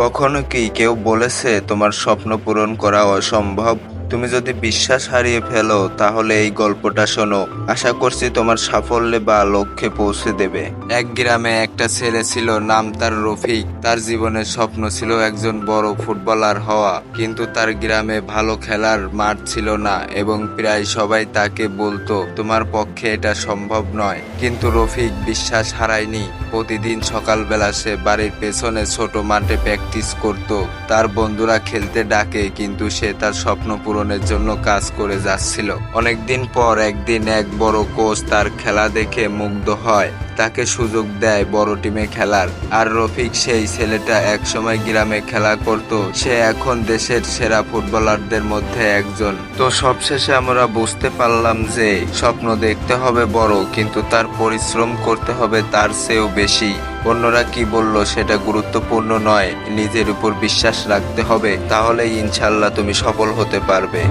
কখনো কি কেউ বলেছে তোমার স্বপ্ন পূরণ করা অসম্ভব? তুমি যদি বিশ্বাস হারিয়ে ফেলো তাহলে এই গল্পটা শোনো। আশা করছি তোমার সাফল্যে বা লক্ষ্যে পৌঁছে দেবে। এক গ্রামে একটা ছেলে ছিল, নাম তার রফিক। তার জীবনের স্বপ্ন ছিল একজন বড় ফুটবলার হওয়া, কিন্তু তার গ্রামে ভালো খেলার মাঠ ছিল না এবং প্রায় সবাই তাকে বলতো তোমার পক্ষে এটা সম্ভব নয়। কিন্তু রফিক বিশ্বাস হারায়নি। প্রতিদিন সকালবেলা সে বাড়ির পেছনে ছোট মাঠে প্র্যাকটিস করত। তার বন্ধুরা খেলতে ডাকে, কিন্তু সে তার স্বপ্ন পূরণের জন্য কাজ করে যাচ্ছিল। অনেকদিন পর একদিন এক বড় কোচ তার খেলা দেখে মুগ্ধ হয়, তাকে সুযোগ দেয় বড় টিমে খেলার। আর রফিক, সেই ছেলেটা একসময় গ্রামে খেলা করত, সে এখন দেশের সেরা ফুটবলারদের মধ্যে একজন। তো সবশেষে আমরা বুঝতে পারলাম যে স্বপ্ন দেখতে হবে বড়, কিন্তু তার পরিশ্রম করতে হবে তার চেয়েও বেশি। অন্যরা কি বলল সেটা গুরুত্বপূর্ণ নয়, নিজের উপর বিশ্বাস রাখতে হবে, তাহলেই ইনশাল্লাহ তুমি সফল হতে পারবে।